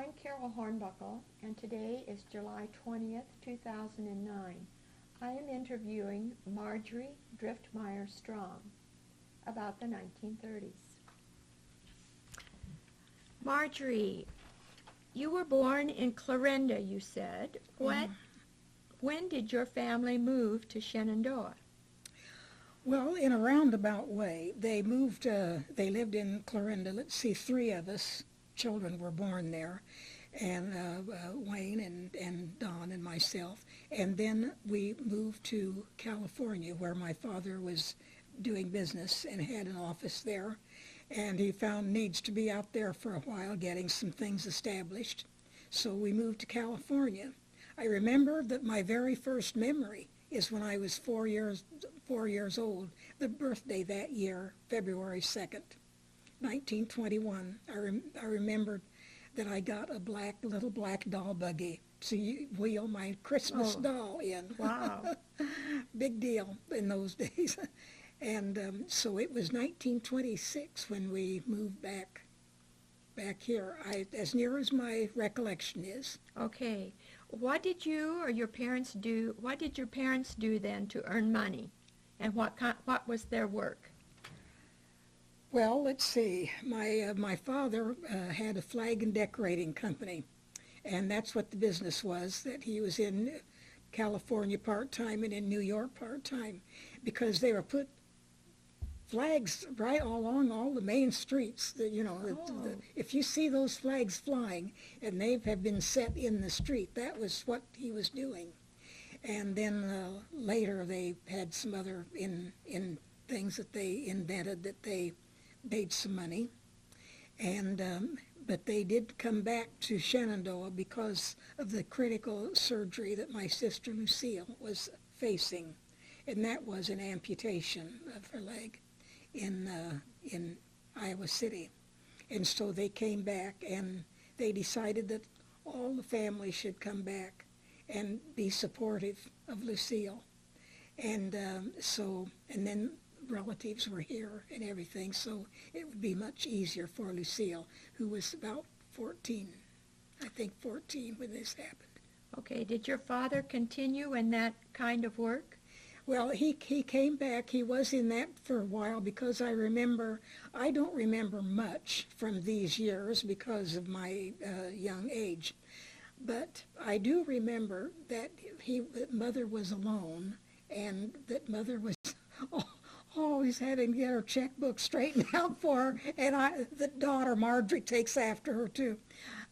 I'm Carol Hornbuckle, and today is July 20th, 2009. I am interviewing Margery Strom about the 1930s. Margery, you were born in Clarinda, you said. When did your family move to Shenandoah? Well, in a roundabout way. They lived in Clarinda. Let's see, three of us children were born there, and Wayne and Don and myself. And then we moved to California, where my father was doing business and had an office there. And he found needs to be out there for a while, getting some things established. So we moved to California. I remember that my very first memory is when I was 4 years old, the birthday that year, February 2nd, 1921. I remembered that I got a little black doll buggy to wheel my Christmas doll in. Wow. Big deal in those days. And so it was 1926 when we moved back here, as near as my recollection is. Okay. What did you or your parents do? What did your parents do then to earn money? And what was their work? Well, let's see. My father had a flag and decorating company, and that's what the business was, that he was in California part-time and in New York part-time, because they were put flags right along all the main streets. If you see those flags flying, and they have been set in the street, that was what he was doing. And then later they had some other in things that they invented that they made some money. And but they did come back to Shenandoah because of the critical surgery that my sister Lucille was facing, and that was an amputation of her leg in Iowa City. And so they came back, and they decided that all the family should come back and be supportive of Lucille. And and then relatives were here and everything, so it would be much easier for Lucille, who was about 14, I think 14 when this happened. Okay. Did your father continue in that kind of work? Well, he came back. He was in that for a while, because I don't remember much from these years because of my young age. But I do remember that Mother was alone, and that Mother was always having to get her checkbook straightened out for her, and the daughter, Margery, takes after her too.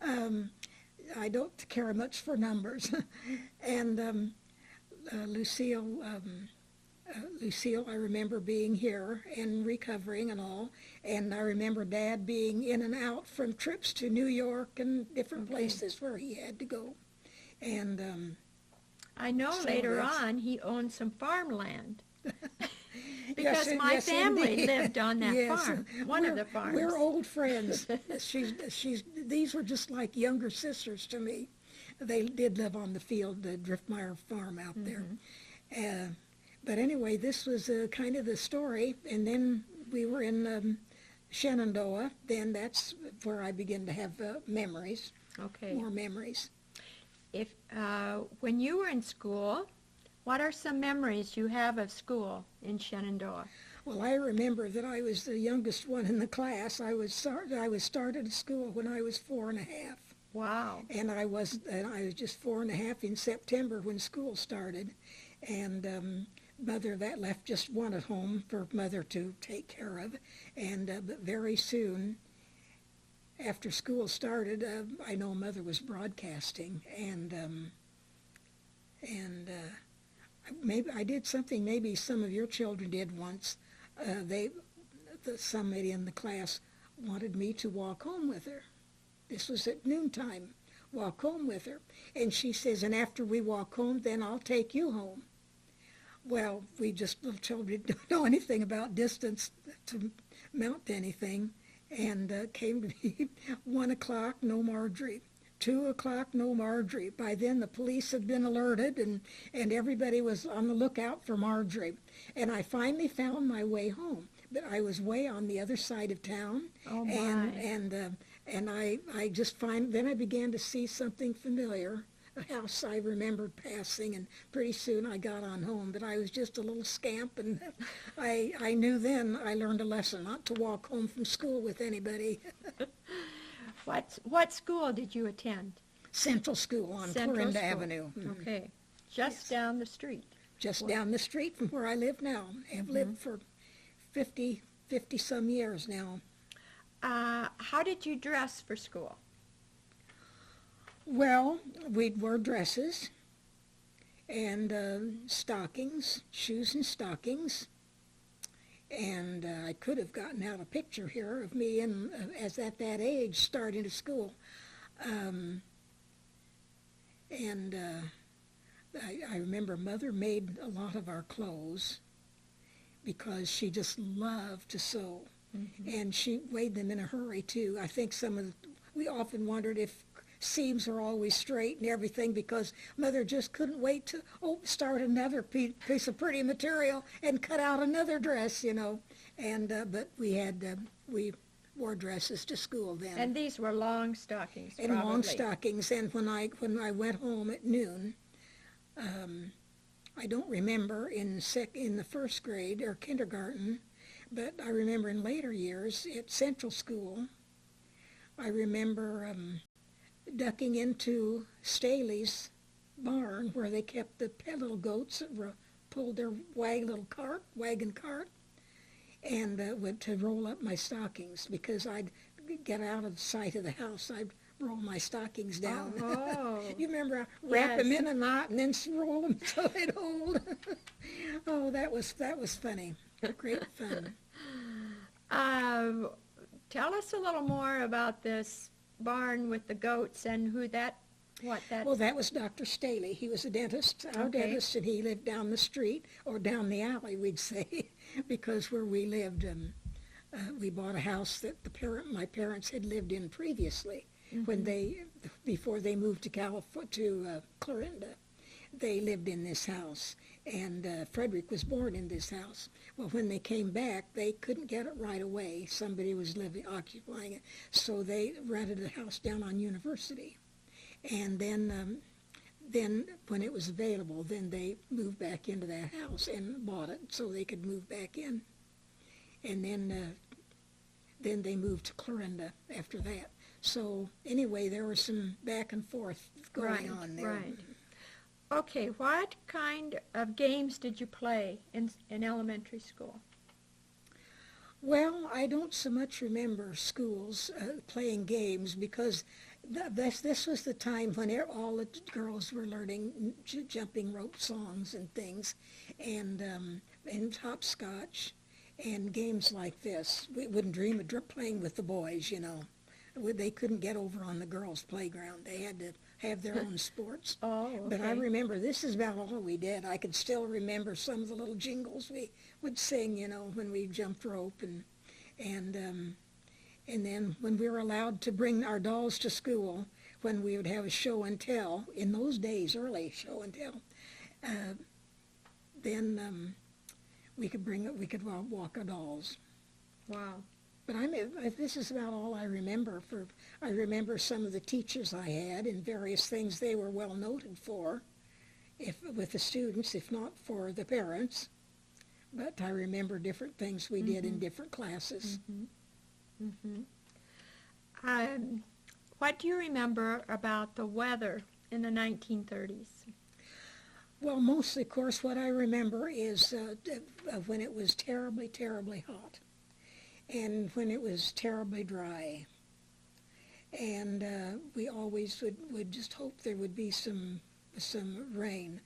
I don't care much for numbers. And Lucille, I remember being here and recovering and all, and I remember Dad being in and out from trips to New York and different places where he had to go. And I know so later on he owned some farmland. Because Because my family indeed. lived on that Yes, farm, one of the farms. We're old friends. These were just like younger sisters to me. They did live on the field, the Driftmeyer farm out there. But anyway, this was kind of the story. And then we were in Shenandoah. Then that's where I began to have memories, Okay. more memories. If when you were in school, what are some memories you have of school in Shenandoah? Well, I remember that I was the youngest one in the class. I was started at school when I was 4 and a half. Wow. And I was just 4 and a half in September when school started. And Mother, that left just one at home for Mother to take care of. And but very soon, after school started, I know Mother was broadcasting, and maybe I did something maybe some of your children did once. Somebody in the class wanted me to walk home with her. This was at noontime, walk home with her. And she says, and after we walk home, then I'll take you home. Well, little children don't know anything about distance to mount to anything. And came to me, 1 o'clock, no Margery. 2 o'clock, no Margery. By then the police had been alerted, and everybody was on the lookout for Margery. And I finally found my way home. But I was way on the other side of town. Oh, my. And And I just then I began to see something familiar, a house I remembered passing, and pretty soon I got on home. But I was just a little scamp, and I knew then I learned a lesson not to walk home from school with anybody. What school did you attend? Central School on Central Clorinda School. Avenue. Okay, just down the street. Just down the street from where I live now. I've lived for 50 some years now. How did you dress for school? Well, we'd wear dresses and stockings, shoes and stockings. And I could have gotten out a picture here of me as at that age starting to school. I remember Mother made a lot of our clothes because she just loved to sew. And she made them in a hurry, too. I think we often wondered if seams are always straight and everything because Mother just couldn't wait to start another piece of pretty material and cut out another dress, but we wore dresses to school then. And these were long stockings, and probably. Long stockings. And when I went home at noon, I don't remember in the first grade or kindergarten, but I remember in later years at Central School, I remember ducking into Staley's barn where they kept the little goats that pulled their wagon cart, and went to roll up my stockings because I'd get out of sight of the house. I'd roll my stockings down. Oh. You remember wrap them in a knot and then roll them so they'd hold. Oh, that was funny. Great fun. Tell us a little more about this barn with the goats and Well, that was Dr. Staley. He was a dentist, our dentist, and he lived down the street, or down the alley, we'd say, because where we lived, we bought a house that my parents had lived in previously before they moved to Clorinda. They lived in this house, and Frederick was born in this house. Well, when they came back, they couldn't get it right away. Somebody was occupying it, so they rented a house down on University. And then when it was available, then they moved back into that house and bought it so they could move back in. And then they moved to Clorinda after that. So anyway, there was some back and forth going on there. Right. Okay, what kind of games did you play in elementary school? Well, I don't so much remember schools playing games because this was the time when all the girls were learning jumping rope songs and things, and hopscotch and games like this. We wouldn't dream of playing with the boys, They couldn't get over on the girls' playground. They had to have their own sports. Oh, okay. But I remember this is about all we did. I could still remember some of the little jingles we would sing, when we jumped rope and then when we were allowed to bring our dolls to school, when we would have a show and tell, in those days, early show and tell, then we could walk our dolls. Wow. But this is about all I remember. I remember some of the teachers I had and various things they were well noted for, with the students, if not for the parents. But I remember different things we did in different classes. What do you remember about the weather in the 1930s? Well, mostly, of course, what I remember is when it was terribly, terribly hot, and when it was terribly dry. And we always would just hope there would be some rain.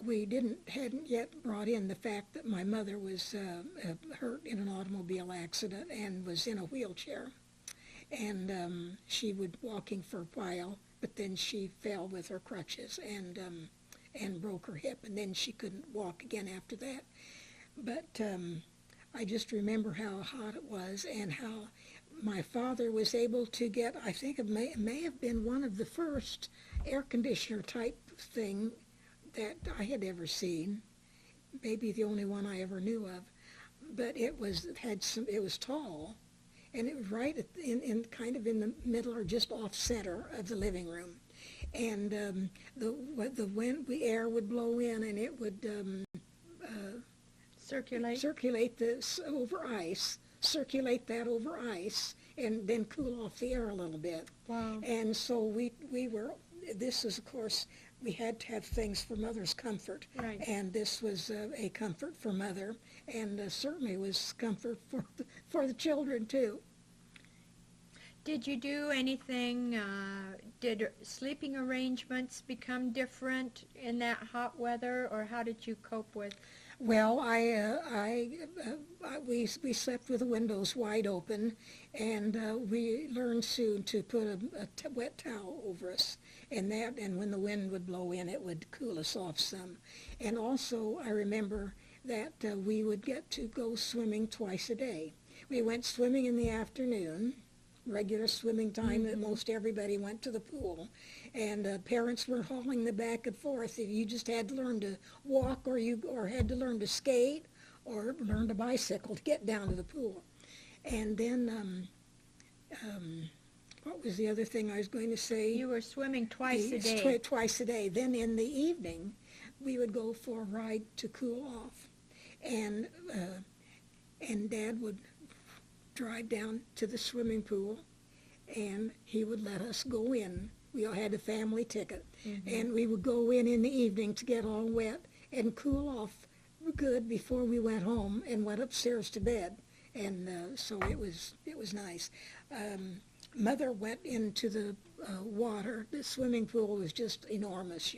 We hadn't yet brought in the fact that my mother was hurt in an automobile accident and was in a wheelchair. And she was walking for a while, but then she fell with her crutches and broke her hip, and then she couldn't walk again after that. But I just remember how hot it was and how my father was able to get, I think it may have been one of the first air conditioner type thing that I had ever seen, maybe the only one I ever knew of. But it was tall, and it was right in kind of in the middle or just off center of the living room. And the air would blow in, and it would circulate this over ice, circulate that over ice, and then cool off the air a little bit. Wow. And so we were, this is, of course, we had to have things for Mother's comfort. Right. And this was a comfort for Mother, and certainly was comfort for the children, too. Did you do anything, did sleeping arrangements become different in that hot weather, or how did you cope with? Well, we slept with the windows wide open, and we learned soon to put a wet towel over us, and when the wind would blow in, it would cool us off some. And also, I remember that we would get to go swimming twice a day. We went swimming in the afternoon, regular swimming time that most everybody went to the pool, and parents were hauling the back and forth. You just had to learn to walk, or had to learn to skate, or learn to bicycle to get down to the pool. And then what was the other thing I was going to say? You were swimming twice a day. Twice a day. Then in the evening, we would go for a ride to cool off, and Dad would drive down to the swimming pool, and he would let us go in. We all had a family ticket, and we would go in the evening to get all wet and cool off good before we went home and went upstairs to bed. And so it was nice. Mother went into the water. The swimming pool was just enormous,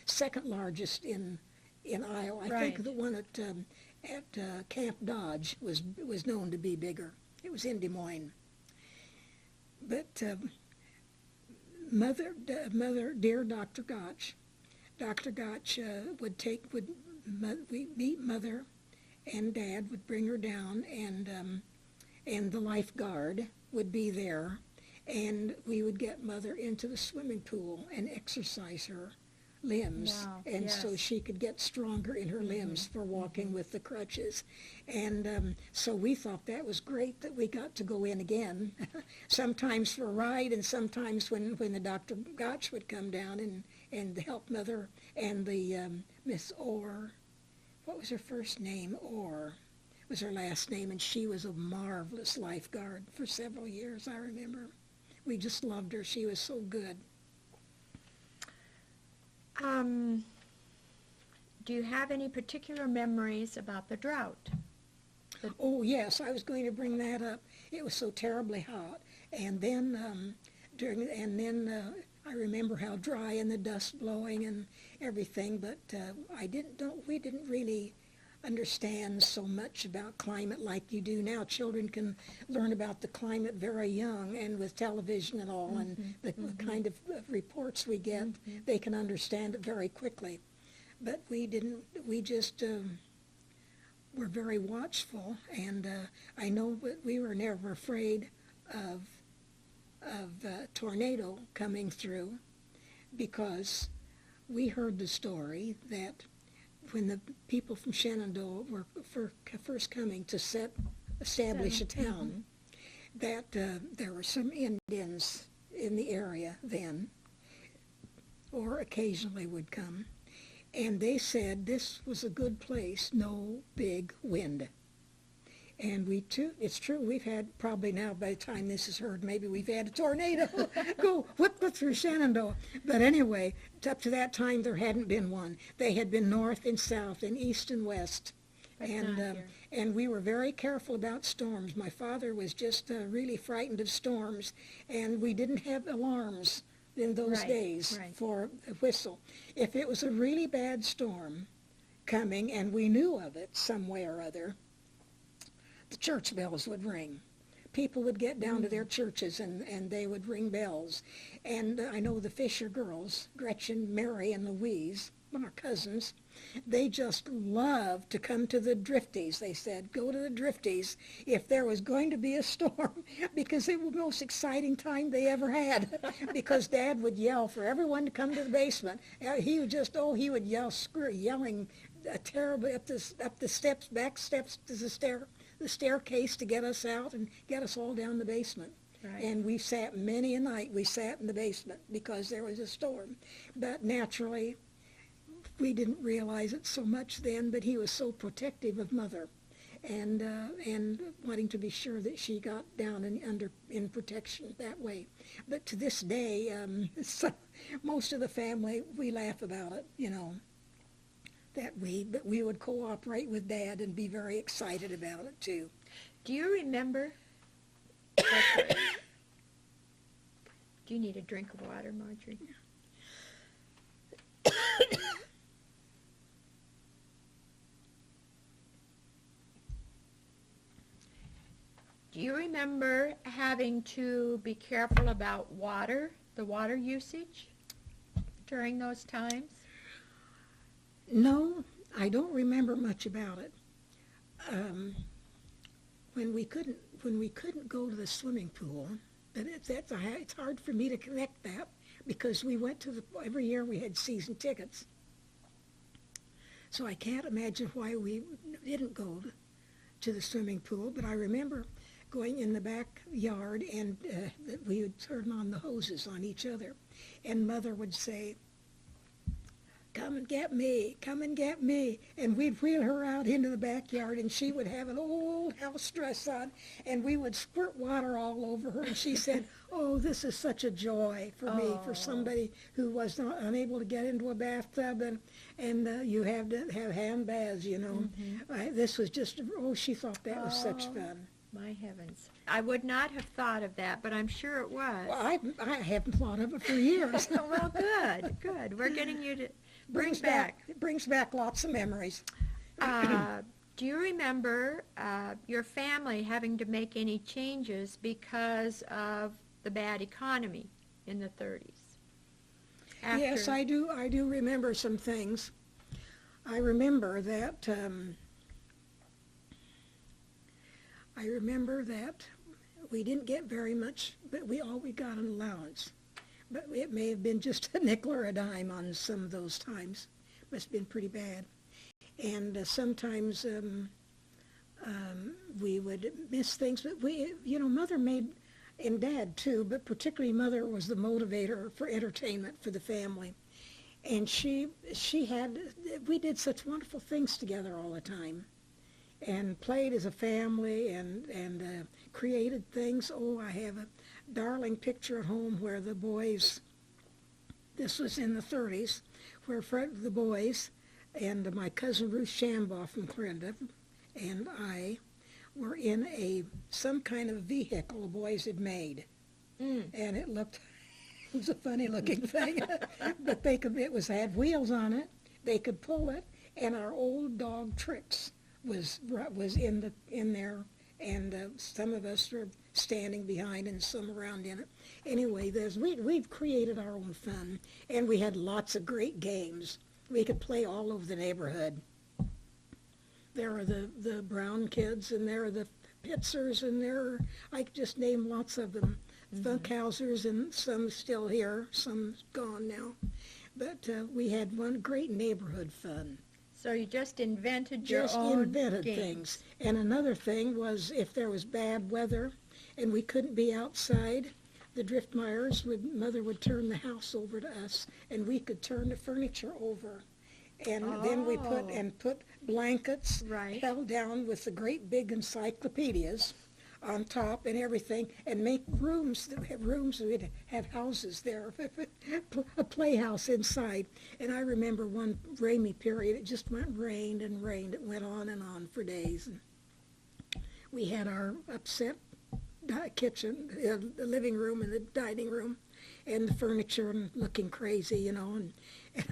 second largest in Iowa. I think the one at Camp Dodge was known to be bigger. It was in Des Moines. But Mother, dear Dr. Gotch would meet Mother, and Dad would bring her down, and the lifeguard would be there, and we would get Mother into the swimming pool and exercise her limbs, Wow, and yes. so she could get stronger in her limbs for walking with the crutches. And so we thought that was great that we got to go in again, sometimes for a ride, and sometimes when the Dr. Gotch would come down and help Mother, and the Miss Orr, what was her first name? Orr was her last name, and she was a marvelous lifeguard for several years, I remember. We just loved her. She was so good. Do you have any particular memories about the drought? Oh, yes, I was going to bring that up. It was so terribly hot. And then I remember how dry and the dust blowing and everything, but we didn't really understand so much about climate like you do now. Children can learn about the climate very young, and with television and all, and the kind of reports we get, they can understand it very quickly. But we didn't. We just were very watchful, and I know we were never afraid of a tornado coming through, because we heard the story that when the people from Shenandoah were first coming to establish a town, that there were some Indians in the area then, or occasionally would come, and they said this was a good place, no big wind. And it's true, we've had, probably now by the time this is heard, maybe we've had a tornado go whip through Shenandoah. But anyway, up to that time there hadn't been one. They had been north and south and east and west. And we were very careful about storms. My father was just really frightened of storms, and we didn't have alarms in those days for a whistle. If it was a really bad storm coming and we knew of it some way or other, the church bells would ring. People would get down to their churches, and they would ring bells. And I know the Fisher girls, Gretchen, Mary, and Louise, our cousins, they just loved to come to the Drifties. They said, go to the Drifties if there was going to be a storm, because it was the most exciting time they ever had, because Dad would yell for everyone to come to the basement. He would just, he would yell, yelling terribly up the steps, back steps to the the staircase to get us out and get us all down the basement. Right. And we sat many a night, we sat in the basement because there was a storm. But naturally, we didn't realize it so much then, but he was so protective of Mother and wanting to be sure that she got down and in protection that way. But to this day, so most of the family, we laugh about it, you know, but we would cooperate with Dad and be very excited about it too. Do you remember? Do you need a drink of water, Margery? Do you remember having to be careful about the water usage during those times? No, I don't remember much about it. When we couldn't go to the swimming pool, but it's hard for me to connect that because we went to every year we had season tickets. So I can't imagine why we didn't go to the swimming pool, but I remember going in the backyard and that we would turn on the hoses on each other, and Mother would say, "Come and get me, come and get me." And we'd wheel her out into the backyard, and she would have an old house dress on, and we would squirt water all over her. And she said, "Oh, this is such a joy for me, for somebody who was not unable to get into a bathtub, and you have to have hand baths, you know." This was just, she thought that was such fun. My heavens. I would not have thought of that, but I'm sure it was. Well, I haven't thought of it for years. Well, good. We're getting you to It brings back lots of memories. Do you remember your family having to make any changes because of the bad economy in the 30s? Yes, I do remember some things. I remember that we didn't get very much, but we got an allowance. But it may have been just a nickel or a dime on some of those times. Must have been pretty bad. And sometimes we would miss things. But Mother made, and Dad too, but particularly Mother was the motivator for entertainment for the family. And we did such wonderful things together all the time. And played as a family and created things. Oh, I have a darling picture at home where the boys, this was in the 30s, where the boys and my cousin Ruth Shambaugh from Clarinda and I were in some kind of vehicle the boys had made. And it was a funny looking thing. But it had wheels on it, they could pull it, and our old dog Trix was in there, and some of us were standing behind and some around in it. Anyway, we've created our own fun, and we had lots of great games. We could play all over the neighborhood. There are the Brown kids, and there are the Pitzers, and I could just name lots of them. Funkhausers, and some still here, some gone now. But we had one great neighborhood fun. So you just invented your own invented games. Things. And another thing was if there was bad weather and we couldn't be outside, the Driftmeyers Mother would turn the house over to us, and we could turn the furniture over. And then we put blankets held down with the great big encyclopedias on top and everything, and make rooms. We'd have houses there, a playhouse inside. And I remember one rainy period, it just rained and rained. It went on and on for days. And we had our upset kitchen, the living room and the dining room, and the furniture and looking crazy, And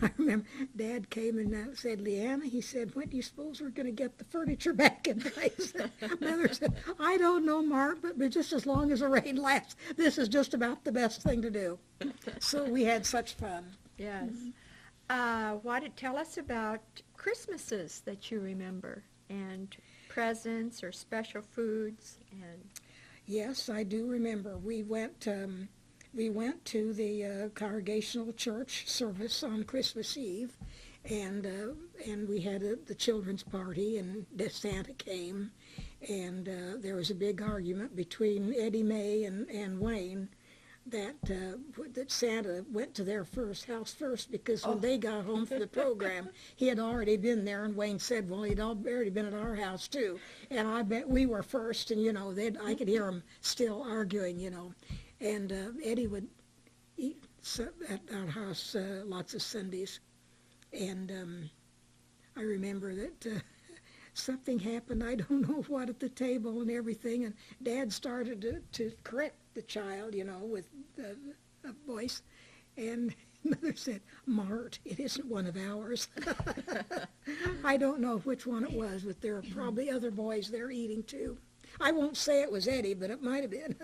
I remember Dad came and said, "Leanna," he said, "when do you suppose we're going to get the furniture back in place?" Mother said, "I don't know, Mark, but just as long as the rain lasts, this is just about the best thing to do." So we had such fun. Yes. Tell us about Christmases that you remember, and presents or special foods. And Yes, I do remember. We went to the Congregational Church service on Christmas Eve, and we had the children's party, and Santa came, And there was a big argument between Eddie Mae and Wayne that Santa went to their house first, because when they got home from the program, he had already been there, and Wayne said, well, he'd already been at our house too. And I bet we were first, and I could hear them still arguing, And Eddie would eat at our house lots of Sundays. And I remember that something happened, I don't know what, at the table and everything, and Dad started to correct the child, with a voice, and Mother said, Mart, it isn't one of ours. I don't know which one it was, but there are probably other boys there eating too. I won't say it was Eddie, but it might have been.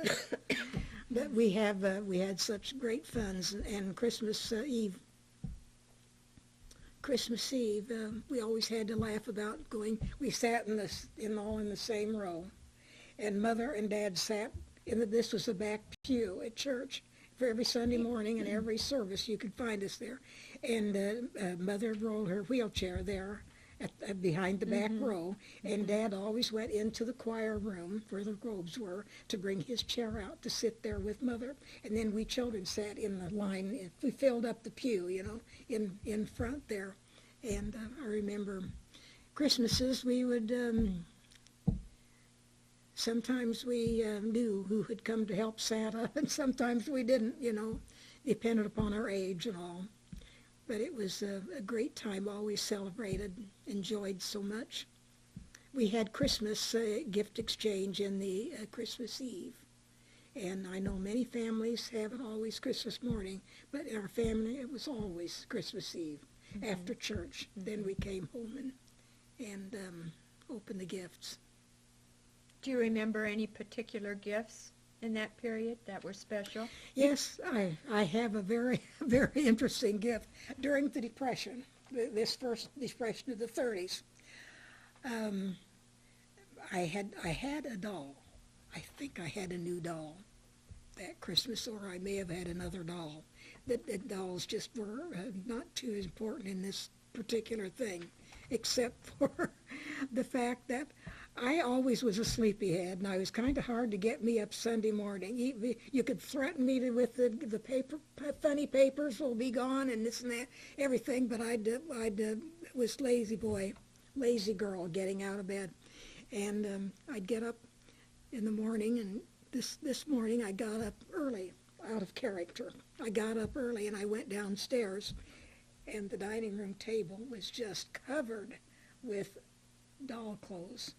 But we had such great fun, and Christmas Eve, we always had to laugh about going. We sat all in the same row, and Mother and Dad sat this was the back pew at church for every Sunday morning, and every service you could find us there. And Mother rolled her wheelchair there behind the back row, and Dad always went into the choir room where the robes were to bring his chair out to sit there with Mother. And then we children sat in the line. We filled up the pew, in front there. And I remember Christmases, we would, sometimes we knew who had come to help Santa, and sometimes we didn't, depended upon our age and all. But it was a great time, always celebrated, enjoyed so much. We had Christmas gift exchange in the Christmas Eve. And I know many families have it always Christmas morning, but in our family it was always Christmas Eve after church. Then we came home and opened the gifts. Do you remember any particular gifts in that period that were special? Yes, I have a very, very interesting gift. During the Depression, this first Depression of the 30s, I had a doll. I think I had a new doll that Christmas, or I may have had another doll. The dolls just were not too important in this particular thing, except for the fact that I always was a sleepyhead, and I was kind of hard to get me up Sunday morning. You could threaten me with the funny papers will be gone and this and that, everything, but I was lazy girl getting out of bed. And I'd get up in the morning, and this morning I got up early, out of character. I got up early and I went downstairs, and the dining room table was just covered with doll clothes.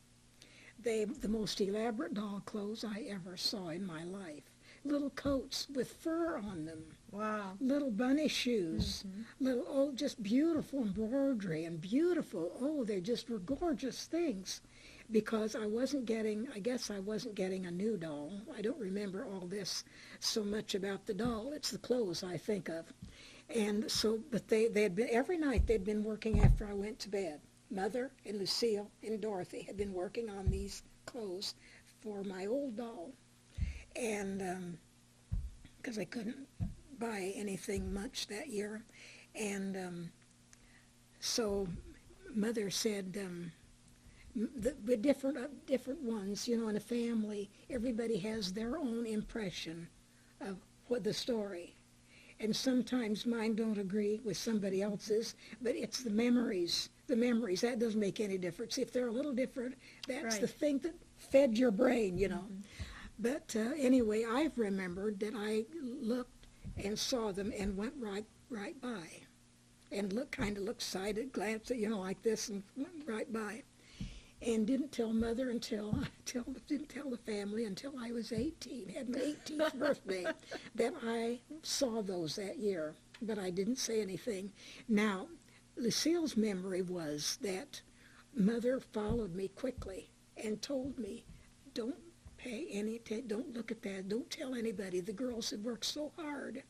The most elaborate doll clothes I ever saw in my life. Little coats with fur on them. Wow. Little bunny shoes. Just beautiful embroidery and beautiful. They just were gorgeous things. Because I guess I wasn't getting a new doll. I don't remember all this so much about the doll. It's the clothes I think of. And so, but they had been, every night they'd been working after I went to bed. Mother and Lucille and Dorothy had been working on these clothes for my old doll. And because I couldn't buy anything much that year. And so Mother said, the different ones, in a family, everybody has their own impression of what the story. And sometimes mine don't agree with somebody else's, but it's the memories. That doesn't make any difference. If they're a little different, that's right. The thing that fed your brain, But anyway, I've remembered that I looked and saw them and went right by, and looked sided, glanced at, like this, and went right by, and didn't tell Mother didn't tell the family until I was 18, had my 18th birthday, that I saw those that year, but I didn't say anything. Now, Lucille's memory was that Mother followed me quickly and told me, don't look at that, don't tell anybody, the girls had worked so hard.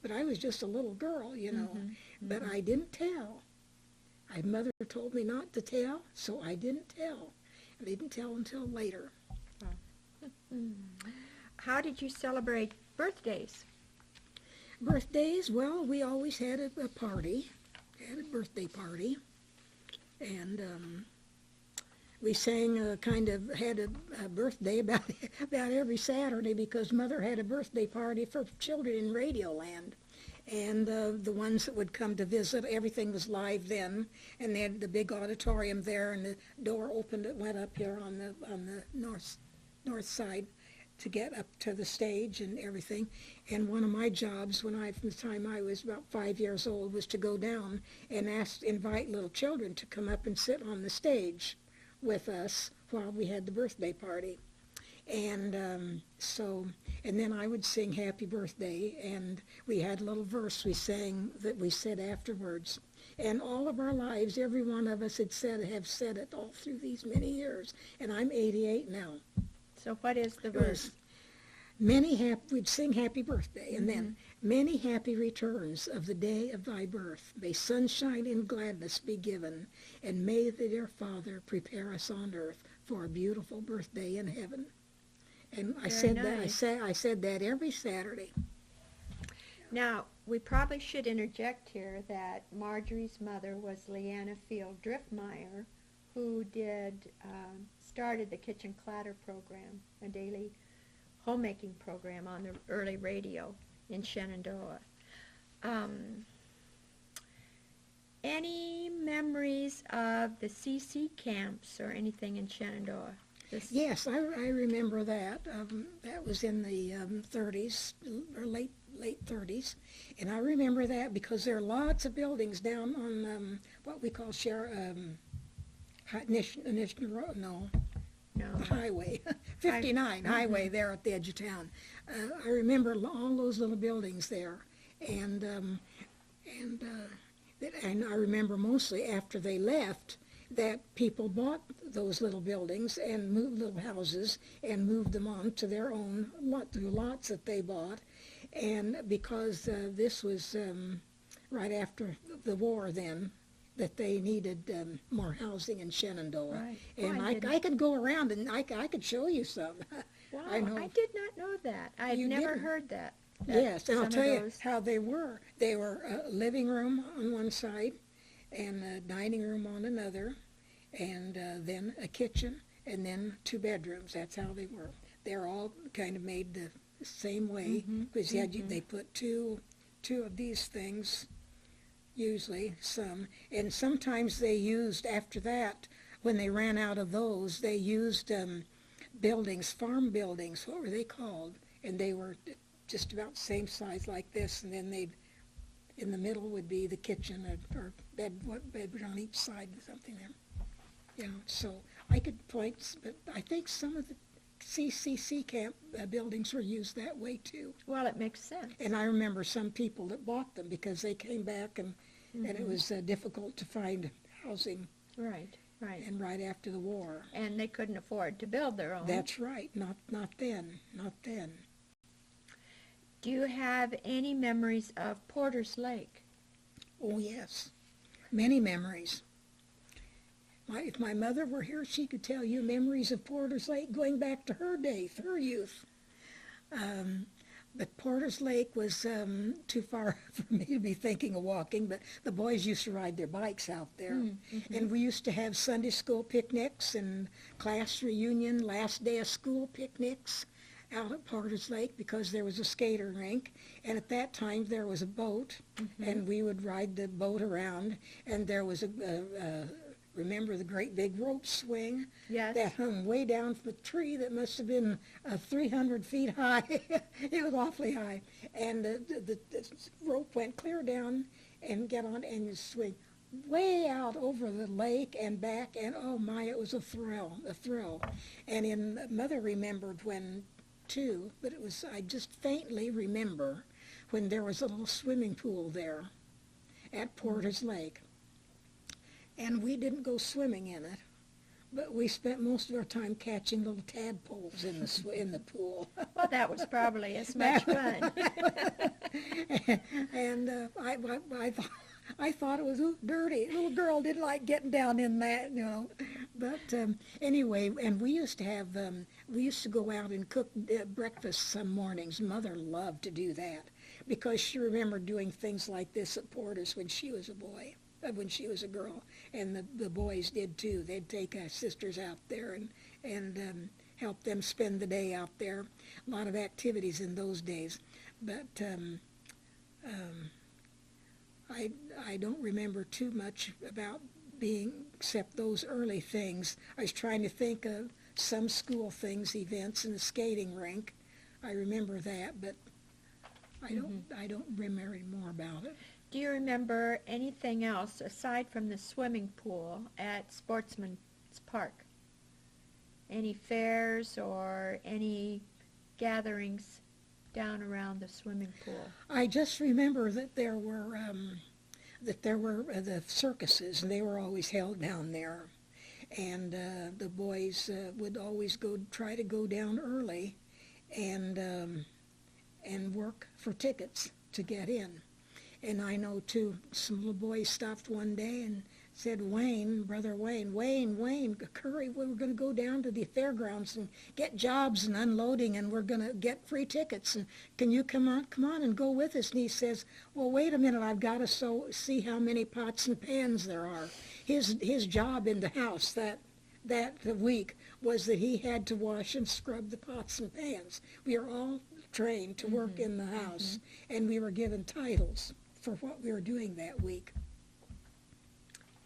But I was just a little girl, but I didn't tell. My mother told me not to tell, so I didn't tell. I didn't tell until later. How did you celebrate birthdays? Birthdays, well, we always had a party. Had a birthday party, and we sang kind of had a birthday about about every Saturday because Mother had a birthday party for children in Radioland. And the ones that would come to visit, everything was live then, and they had the big auditorium there, and the door opened. It went up here on the north side to get up to the stage and everything. And one of my jobs from the time I was about 5 years old was to go down and invite little children to come up and sit on the stage with us while we had the birthday party. And and then I would sing Happy Birthday, and we had a little verse we sang that we said afterwards. And all of our lives, every one of us have said it all through these many years. And I'm 88 now. So what is the verse? We'd sing Happy Birthday, and then many happy returns of the day of thy birth. May sunshine and gladness be given, and may the dear Father prepare us on earth for a beautiful birthday in heaven. And I said that every Saturday. Now, we probably should interject here that Margery's mother was Leanna Field Driftmeyer, who started the Kitchen Clatter program, a daily homemaking program on the early radio in Shenandoah. Any memories of the CC camps or anything in Shenandoah? Yes, I remember that. That was in the 30's, or late 30's. And I remember that because there are lots of buildings down on what we call the highway, 59 highway there at the edge of town. I remember all those little buildings there. And I remember mostly after they left, that people bought those little buildings and moved little houses and moved them on to their own lots that they bought. And because this was right after the war then, that they needed more housing in Shenandoah. Right. And I could go around and I could show you some. Wow, I know. I did not know that. I've never heard that. Yes, and I'll tell you how they were. They were a living room on one side and a dining room on another, and then a kitchen, and then 2 bedrooms. That's how they were. They're all kind of made the same way, because they put two of these things, usually some, and sometimes they used, after that, when they ran out of those, they used buildings, farm buildings. What were they called? And they were just about the same size like this, and then in the middle would be the kitchen or bed on each side or something there. You know, so I could point, but I think some of the CCC camp buildings were used that way too. Well, it makes sense. And I remember some people that bought them because they came back and it was difficult to find housing. Right, right. And right after the war. And they couldn't afford to build their own. That's right. Not then. Do you have any memories of Porter's Lake? Oh, yes. Many memories. If my mother were here, she could tell you memories of Porter's Lake going back to her days, her youth. But Porter's Lake was too far for me to be thinking of walking, but the boys used to ride their bikes out there. And we used to have Sunday school picnics and class reunion, last day of school picnics out at Porter's Lake because there was a skater rink. And at that time there was a boat, and we would ride the boat around, and there was remember the great big rope swing? Yes. That hung way down from a tree that must have been 300 feet high. It was awfully high. And the rope went clear down and get on and you swing way out over the lake and back. And oh my, it was a thrill. And Mother remembered when too, but I just faintly remember when there was a little swimming pool there at Porter's Lake. And we didn't go swimming in it, but we spent most of our time catching little tadpoles in the pool. Well, that was probably as much fun. And I thought it was dirty. Little girl didn't like getting down in that, you know. But anyway, and we used to go out and cook breakfast some mornings. Mother loved to do that because she remembered doing things like this at Porter's when she was a boy. when she was a girl, and the boys did too. They'd take us sisters out there and help them spend the day out there. A lot of activities in those days, but I don't remember too much about being except those early things. I was trying to think of some school things, events in the skating rink. I remember that, but I don't remember any more about it. Do you remember anything else aside from the swimming pool at Sportsman's Park? Any fairs or any gatherings down around the swimming pool? I just remember that there were the circuses, and they were always held down there. And the boys would always try to go down early and work for tickets to get in. And I know, too, some little boys stopped one day and said, Brother Wayne, hurry, we're going to go down to the fairgrounds and get jobs and unloading, and we're going to get free tickets. And can you come on and go with us? And he says, well, wait a minute, I've got to see how many pots and pans there are. His job in the house that week was that he had to wash and scrub the pots and pans. We are all trained to work in the house, and we were given titles for what we were doing that week.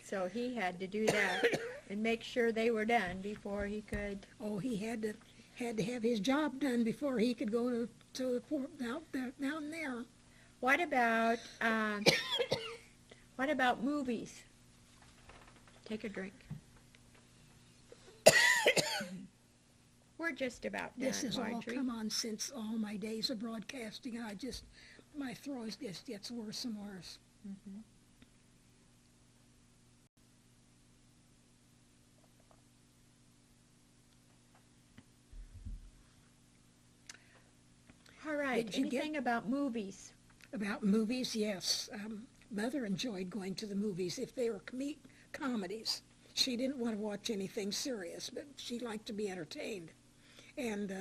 So he had to do that and make sure they were done before he could. Oh, he had to have his job done before he could go to the port out there. What about movies? Take a drink. We're just about done, This has all Margery. come on since all my days of broadcasting, and my throat just gets worse and worse. All right. Anything about movies? About movies, yes. Mother enjoyed going to the movies if they were comedies. She didn't want to watch anything serious, but she liked to be entertained. And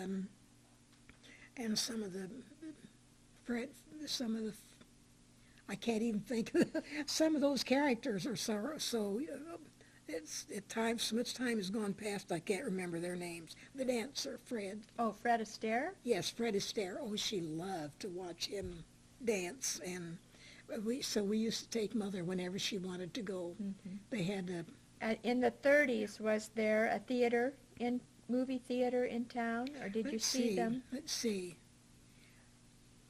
some of the I can't even think of some of those characters are so it's at times, so much time has gone past I can't remember their names. The dancer, Fred. Oh, Fred Astaire? Yes, Fred Astaire. Oh, she loved to watch him dance, and we used to take Mother whenever she wanted to go. They had In the 30's, was there a movie theater in town, or did you see them? Let's see.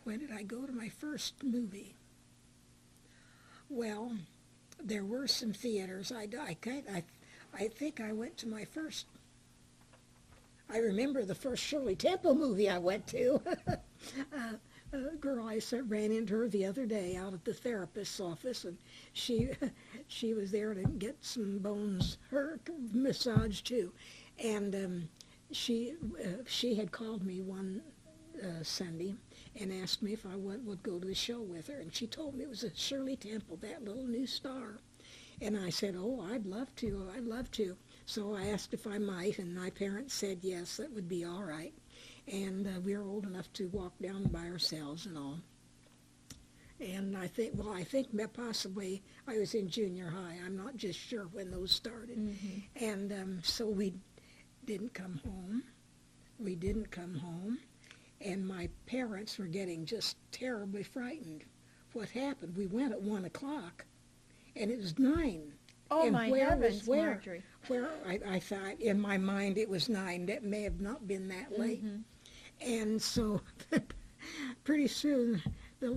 When did I go to my first movie? Well, there were some theaters. I think I went to my first. I remember the first Shirley Temple movie I went to. A girl I ran into her the other day out at the therapist's office, and she was there to get some bones massaged too, and she had called me one Sunday and asked me if I would go to the show with her, and she told me it was a Shirley Temple, that little new star. And I said, oh, I'd love to. So I asked if I might, and my parents said yes, that would be all right. And we were old enough to walk down by ourselves and all. And I think possibly I was in junior high. I'm not just sure when those started. And so we didn't come home. And my parents were getting just terribly frightened. What happened? We went at 1 o'clock, and it was 9. Oh, and my heavens, Margery. Where I thought in my mind it was 9. That may have not been that late. And so pretty soon the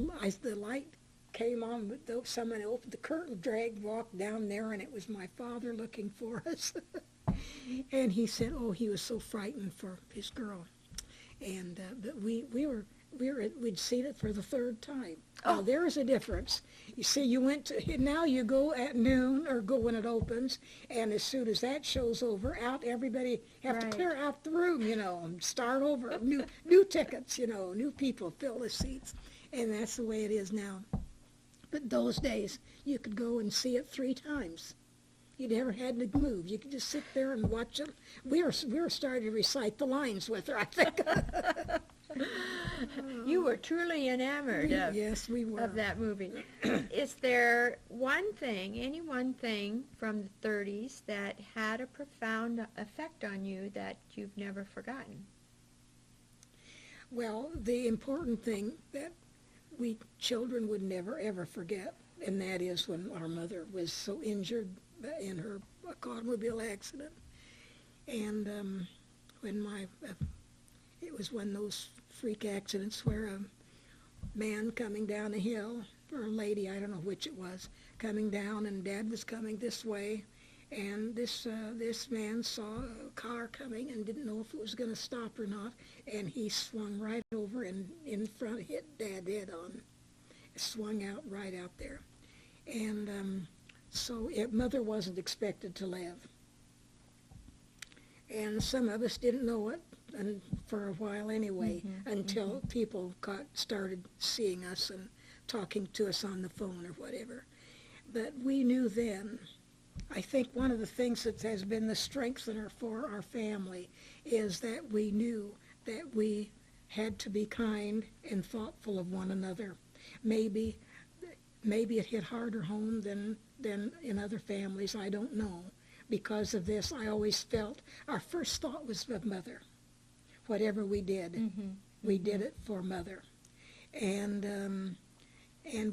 light came on. Someone opened the curtain, walked down there, and it was my father looking for us. And he said, oh, he was so frightened for his girl. And but we'd seen it for the 3rd time. Oh. Now, there is a difference. You see, now you go at noon or go when it opens, and as soon as that show's over, everybody have to clear out the room, and start over. New tickets, new people fill the seats, and that's the way it is now. But those days, you could go and see it 3 times. You never had to move. You could just sit there and watch it. We were starting to recite the lines with her, I think. You were truly enamored of, Yes, we were. of that movie. Is there any one thing from the 30s that had a profound effect on you that you've never forgotten? Well, the important thing that we children would never ever forget, and that is when our mother was so injured in her automobile accident, and it was one of those freak accidents where a man coming down a hill, or a lady, I don't know which it was, coming down, and Dad was coming this way, and this man saw a car coming and didn't know if it was going to stop or not, and he swung right over and in front, hit Dad head on, swung out right out there, and Mother wasn't expected to live, and some of us didn't know it, and for a while anyway, until people started seeing us and talking to us on the phone or whatever. But we knew then. I think one of the things that has been the strengthener for our family is that we knew that we had to be kind and thoughtful of one another. Maybe it hit harder home than in other families, I don't know. Because of this, I always felt our first thought was of Mother. Whatever we did, we did it for Mother. And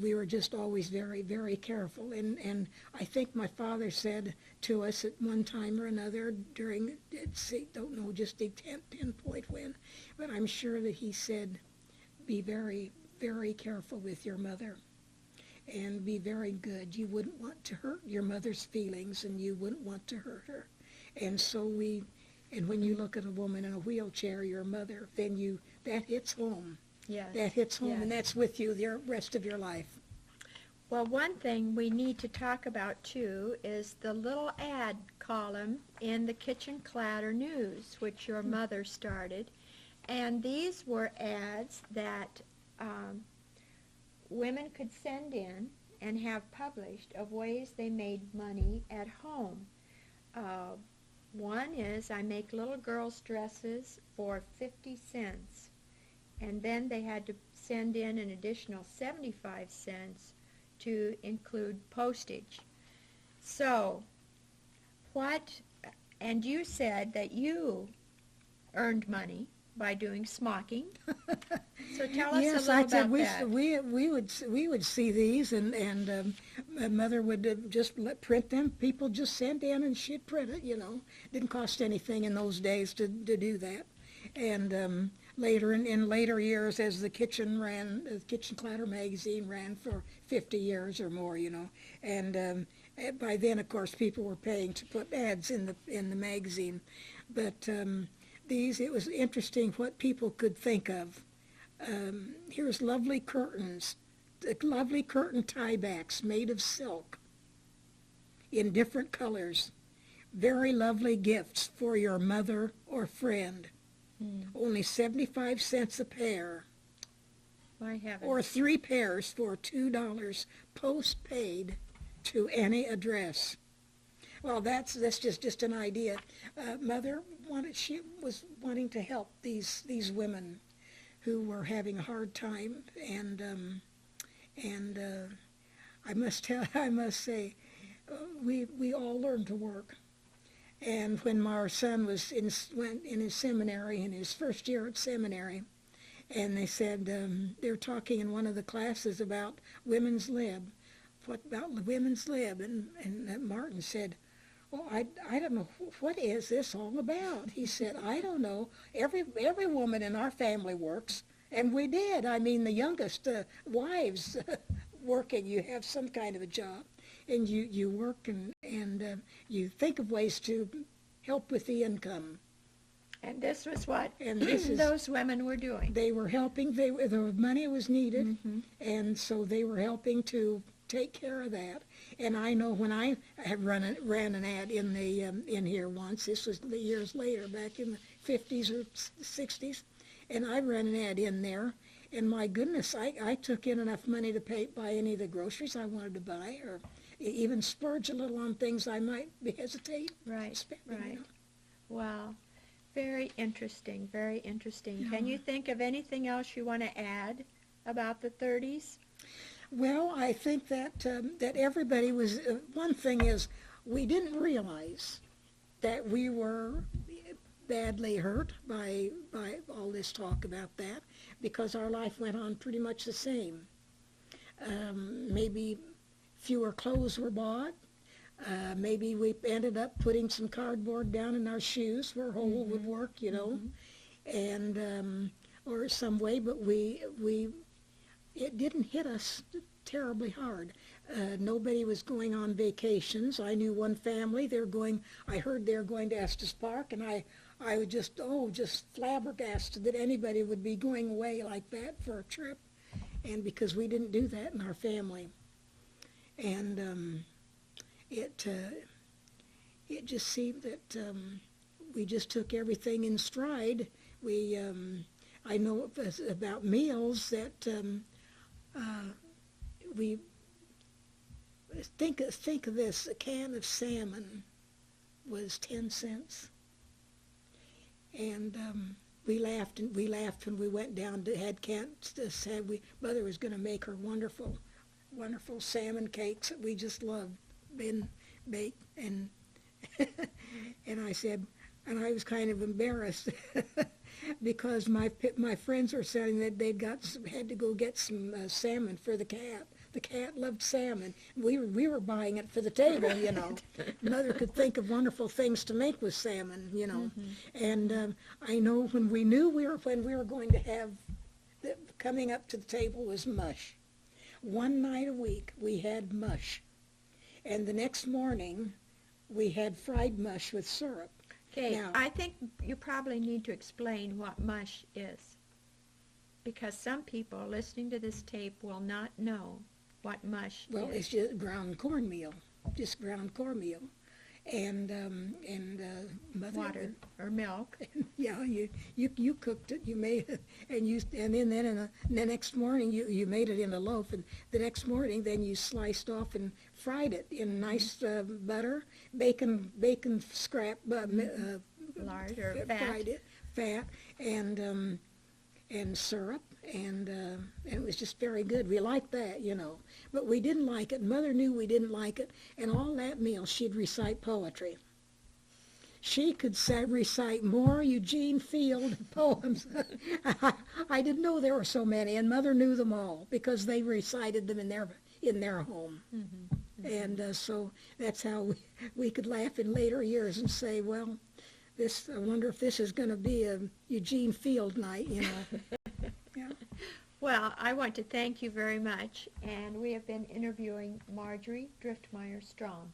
we were just always very, very careful. And I think my father said to us at one time or another during, don't know just the pinpoint when, but I'm sure that he said, be very, very careful with your mother and be very good. You wouldn't want to hurt your mother's feelings, and you wouldn't want to hurt her. And when you look at a woman in a wheelchair, your mother, then that hits home. Yes. That hits home, yes. And that's with you the rest of your life. Well, one thing we need to talk about, too, is the little ad column in the Kitchen Clatter News, which your mother started. And these were ads that women could send in and have published of ways they made money at home. One is, I make little girls' dresses for 50 cents. And then they had to send in an additional 75 cents to include postage. So, and you said that you earned money by doing smocking. So tell us a little about that. We would see these, and Mother would just print them. People just sent in, and she'd print it. Didn't cost anything in those days to do that. And later in later years, as the Kitchen Clatter magazine ran for 50 years or more, and by then, of course, people were paying to put ads in the magazine, but. It was interesting what people could think of. Here's lovely curtains, lovely curtain tiebacks made of silk in different colors. Very lovely gifts for your mother or friend. Only 75 cents a pair. My heavens. Or 3 pairs for $2 postpaid to any address. Well, that's just an idea. Mother she was wanting to help these women who were having a hard time, and I must say, we all learned to work. And when our son went in his seminary, in his first year at seminary, and they said they were talking in one of the classes about women's lib. What about the women's lib? And Martin said, well, I don't know, what is this all about? He said, I don't know. Every woman in our family works, and we did. I mean, the youngest wives working, you have some kind of a job, and you work and you think of ways to help with the income. And this was what those women were doing. They were helping. The money was needed, and so they were helping to take care of that. And I know when I have ran an ad in here once, this was the years later, back in the 50s or 60s, and I ran an ad in there, and my goodness, I took in enough money to buy any of the groceries I wanted to buy, or even splurge a little on things I might hesitate Right, spending. right. Well, Very interesting, very interesting. Yeah. Can you think of anything else you want to add about the 30s? Well, I think that that everybody was. One thing is, we didn't realize that we were badly hurt by all this talk about that, because our life went on pretty much the same. Maybe fewer clothes were bought. Maybe we ended up putting some cardboard down in our shoes where a hole would work, you know, and or some way. But we it didn't hit us terribly hard. Nobody was going on vacations. I knew one family. I heard they're going to Estes Park, and I was just flabbergasted that anybody would be going away like that for a trip, and because we didn't do that in our family, and it just seemed that we just took everything in stride. I know about meals that we think of this: a can of salmon was 10 cents, and we laughed when we went down to Mother was going to make her wonderful salmon cakes that we just loved, been baked, and and I said, and I was kind of embarrassed because my friends were saying that had to go get some salmon for the cat. The cat loved salmon. We were buying it for the table, you know. Mother could think of wonderful things to make with salmon, you know. And I know when we were going to have coming up to the table was mush. One night a week we had mush, and the next morning we had fried mush with syrup. Okay, Now, I think you probably need to explain what mush is, because some people listening to this tape will not know what mush well, is. it's just ground cornmeal, and Mother Water or milk. yeah, you cooked it, you made it, and then in the next morning you made it in a loaf, and the next morning then you sliced off and fried it in nice butter, bacon scrap, Lard or fat. fried it, fat, and syrup, and it was just very good. We liked that, you know, but we didn't like it. Mother knew we didn't like it, and all that meal she'd recite poetry. She could recite more Eugene Field poems. I didn't know there were so many, and Mother knew them all because they recited them in their home. And so that's how we could laugh in later years and say, well, I wonder if this is going to be a Eugene Field night, you know. Yeah. Well, I want to thank you very much, and we have been interviewing Margery Driftmeyer Strom.